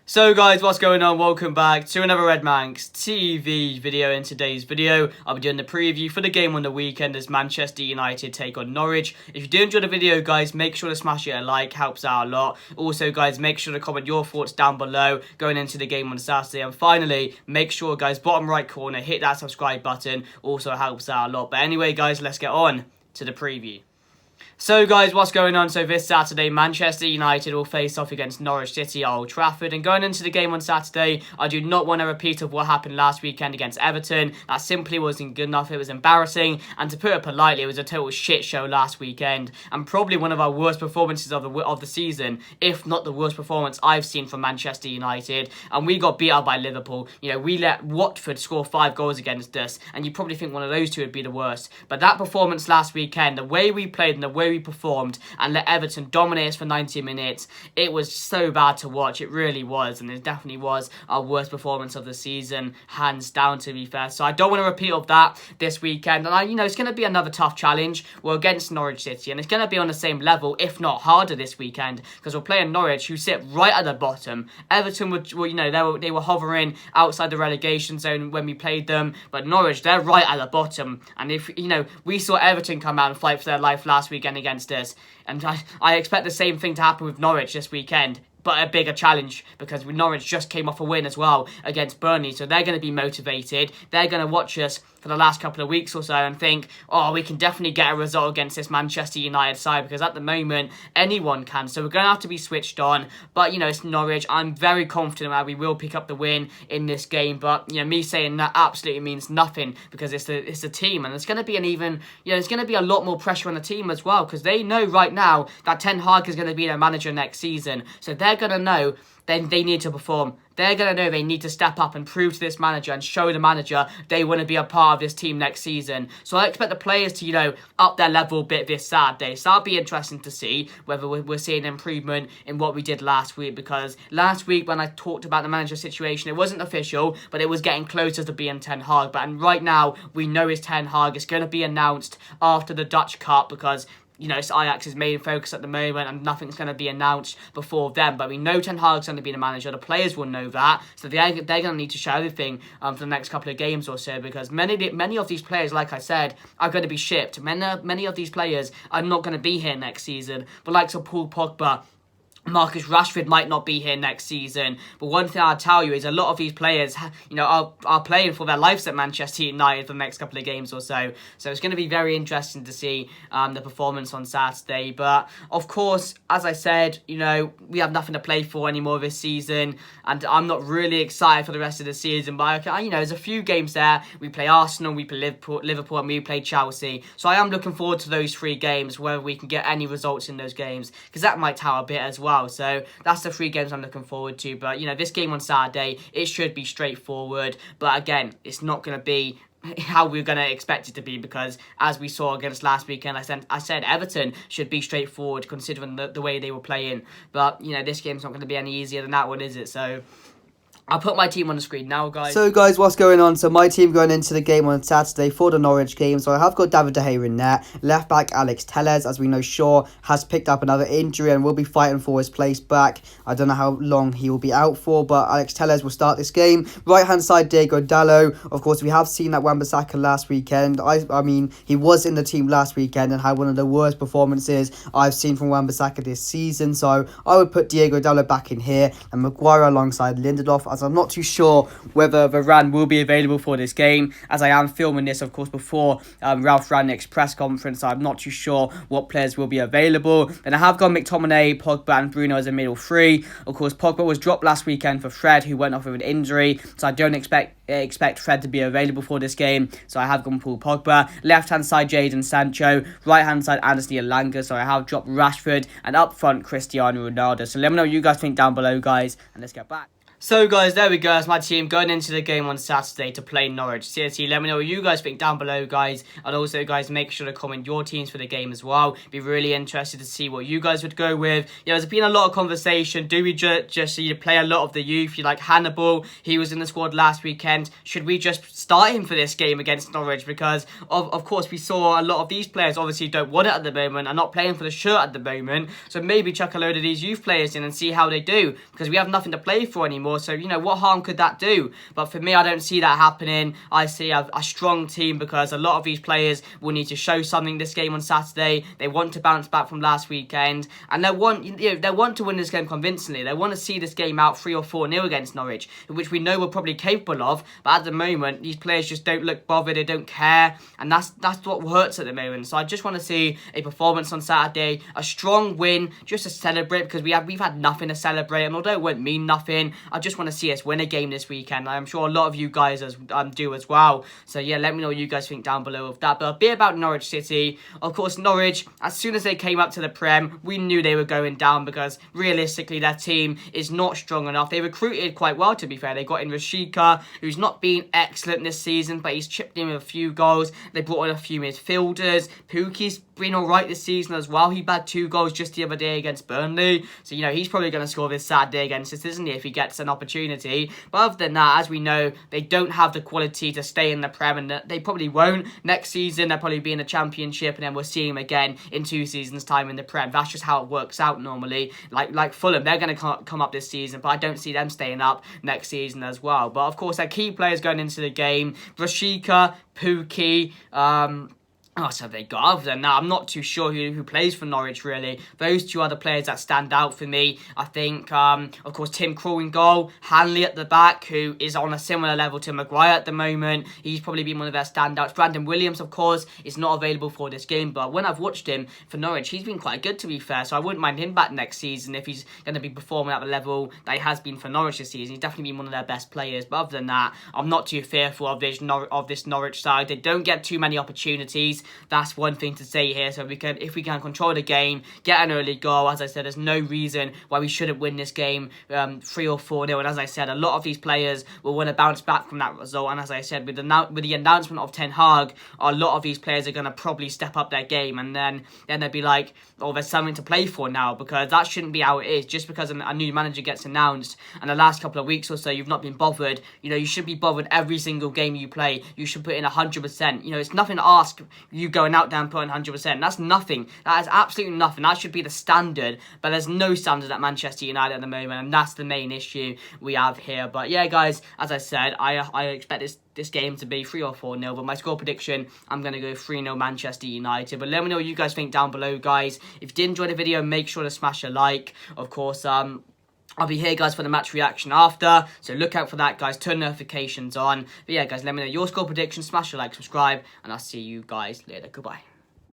So guys, what's going on? Welcome back to another Red Manx TV video. In today's video, I'll be doing the preview for the game on the weekend as Manchester United take on Norwich. If you do enjoy the video, guys, make sure to smash it a like, helps out a lot. Also, guys, make sure to comment your thoughts down below going into the game on Saturday. And finally, make sure, guys, bottom right corner, hit that subscribe button. Also helps out a lot. But anyway, guys, let's get on to the preview. So guys, what's going on? So this Saturday, Manchester United will face off against Norwich City at Old Trafford. And going into the game on Saturday, I do not want a repeat of what happened last weekend against Everton. That simply wasn't good enough. It was embarrassing. And to put it politely, it was a total shit show last weekend. And probably one of our worst performances of the season, if not the worst performance I've seen from Manchester United. And we got beat up by Liverpool. You know, we let Watford score 5 goals against us. And you probably think one of those two would be the worst. But that performance last weekend, the way we played and the way we performed and let Everton dominate us for 90 minutes, it was so bad to watch. It really was, and it definitely was our worst performance of the season, hands down, to be fair. So I don't want a repeat of that this weekend. And it's going to be another tough challenge. We're against Norwich City, and it's going to be on the same level, if not harder, this weekend, because we're playing Norwich, who sit right at the bottom. Everton they were hovering outside the relegation zone when we played them, but Norwich, they're right at the bottom. And if we saw Everton come out and fight for their life last weekend against us, and I expect the same thing to happen with Norwich this weekend, but a bigger challenge, because Norwich just came off a win as well against Burnley, so they're going to be motivated. They're going to watch us for the last couple of weeks or so and think, oh, we can definitely get a result against this Manchester United side, because at the moment, anyone can. So we're going to have to be switched on. But, it's Norwich. I'm very confident that we will pick up the win in this game. But, me saying that absolutely means nothing, because it's a team. And it's going to be there's going to be a lot more pressure on the team as well, because they know right now that Ten Hag is going to be their manager next season. So they're going to know then they need to perform. They're going to know they need to step up and prove to this manager and show the manager they want to be a part of this team next season. So I expect the players to, up their level a bit this Saturday. So that'll be interesting to see whether we're seeing improvement in what we did last week. Because last week when I talked about the manager situation, it wasn't official, but it was getting closer to being Ten Hag. And right now, we know it's Ten Hag. It's going to be announced after the Dutch Cup, because it's Ajax's main focus at the moment, and nothing's going to be announced before then. But we know Ten Hag's going to be the manager. The players will know that, so they're going to need to show everything for the next couple of games or so, because many of these players, like I said, are going to be shipped. Many of these players are not going to be here next season. But like Paul Pogba, Marcus Rashford might not be here next season, but one thing I'll tell you is a lot of these players, are playing for their lives at Manchester United for the next couple of games or so. So it's going to be very interesting to see the performance on Saturday. But of course, as I said, we have nothing to play for anymore this season, and I'm not really excited for the rest of the season. But there's a few games there. We play Arsenal, we play Liverpool, and we play Chelsea. So I am looking forward to those 3 games, whether we can get any results in those games, because that might tell a bit as well. So that's the 3 games I'm looking forward to. But, this game on Saturday, it should be straightforward. But again, it's not going to be how we're going to expect it to be, because as we saw against last weekend, I said Everton should be straightforward considering the way they were playing. But, this game's not going to be any easier than that one, is it? So I'll put my team on the screen now, guys. So, guys, what's going on? So, my team going into the game on Saturday for the Norwich game. So, I have got David De Gea in there. Left back, Alex Telles. As we know, Shaw has picked up another injury and will be fighting for his place back. I don't know how long he will be out for, but Alex Telles will start this game. Right-hand side, Diego Dallo. Of course, we have seen that Wan-Bissaka last weekend. I mean, he was in the team last weekend and had one of the worst performances I've seen from Wan-Bissaka this season. So, I would put Diego Dallo back in here and Maguire alongside Lindelof, as I'm not too sure whether Varane will be available for this game, as I am filming this, of course, before Ralph Rangnick's press conference. So I'm not too sure what players will be available. Then I have got McTominay, Pogba and Bruno as a middle 3. Of course, Pogba was dropped last weekend for Fred, who went off with an injury. So I don't expect Fred to be available for this game. So I have gone Paul Pogba. Left-hand side, Jadon Sancho. Right-hand side, Anthony Elanga. So I have dropped Rashford. And up front, Cristiano Ronaldo. So let me know what you guys think down below, guys. And let's get back. So guys, there we go. That's my team going into the game on Saturday to play Norwich City. Let me know what you guys think down below, guys. And also, guys, make sure to comment your teams for the game as well. Be really interested to see what you guys would go with. Yeah, there's been a lot of conversation. Do we just play a lot of the youth? You like Hannibal? He was in the squad last weekend. Should we just start him for this game against Norwich? Because of course we saw a lot of these players obviously don't want it at the moment. Are not playing for the shirt at the moment. So maybe chuck a load of these youth players in and see how they do, because we have nothing to play for anymore. So, you know, what harm could that do? But for me, I don't see that happening. I see a strong team, because a lot of these players will need to show something this game on Saturday. They want to bounce back from last weekend, and they want to win this game convincingly. They want to see this game out 3 or 4-0 against Norwich, which we know we're probably capable of. But at the moment, these players just don't look bothered. They don't care, and that's what hurts at the moment. So I just want to see a performance on Saturday, a strong win, just to celebrate, because we've had nothing to celebrate. And although it won't mean nothing, I just want to see us win a game this weekend. I'm sure a lot of you guys do as well. So yeah, let me know what you guys think down below of that. But a bit about Norwich City. Of course, Norwich, as soon as they came up to the Prem, we knew they were going down, because realistically their team is not strong enough. They recruited quite well, to be fair. They got in Rashika, who's not been excellent this season, but he's chipped in with a few goals. They brought in a few midfielders. Pukki's been alright this season as well. He bagged 2 goals just the other day against Burnley. So, you know, he's probably going to score this Saturday against us, isn't he, if he gets an opportunity. But other than that, as we know, they don't have the quality to stay in the Prem, and they probably won't. Next season, they'll probably be in the Championship, and then we'll see them again in 2 seasons' time in the Prem. That's just how it works out normally. Like Fulham, they're going to come up this season, but I don't see them staying up next season as well. But of course, their key players going into the game: Rashika, Pukki, what have they got other than that? I'm not too sure who plays for Norwich, really. Those 2 other players that stand out for me, I think, of course, Tim Krul in goal, Hanley at the back, who is on a similar level to Maguire at the moment. He's probably been one of their standouts. Brandon Williams, of course, is not available for this game, but when I've watched him for Norwich, he's been quite good, to be fair, so I wouldn't mind him back next season if he's going to be performing at the level that he has been for Norwich this season. He's definitely been one of their best players, but other than that, I'm not too fearful of this Norwich side. They don't get too many opportunities. That's one thing to say here. So if we can control the game, get an early goal, as I said, there's no reason why we shouldn't win this game 3 or 4-0. And as I said, a lot of these players will want to bounce back from that result. And as I said, with the announcement of Ten Hag, a lot of these players are going to probably step up their game, and then they'll be like, oh, there's something to play for now, because that shouldn't be how it is. Just because a new manager gets announced and the last couple of weeks or so you've not been bothered, you know, you should be bothered every single game you play. You should put in 100%. You know, it's nothing to ask you going out there and putting 100%. That's nothing. That is absolutely nothing. That should be the standard, but there's no standard at Manchester United at the moment, and that's the main issue we have here. But yeah, guys, as I said, I expect this game to be 3 or 4-0, but my score prediction, I'm going to go 3-0 Manchester United. But let me know what you guys think down below, guys. If you did enjoy the video, make sure to smash a like. Of course, I'll be here, guys, for the match reaction after, so look out for that, guys. Turn notifications on. But yeah, guys, let me know your score prediction, smash a like, subscribe, and I'll see you guys later. Goodbye.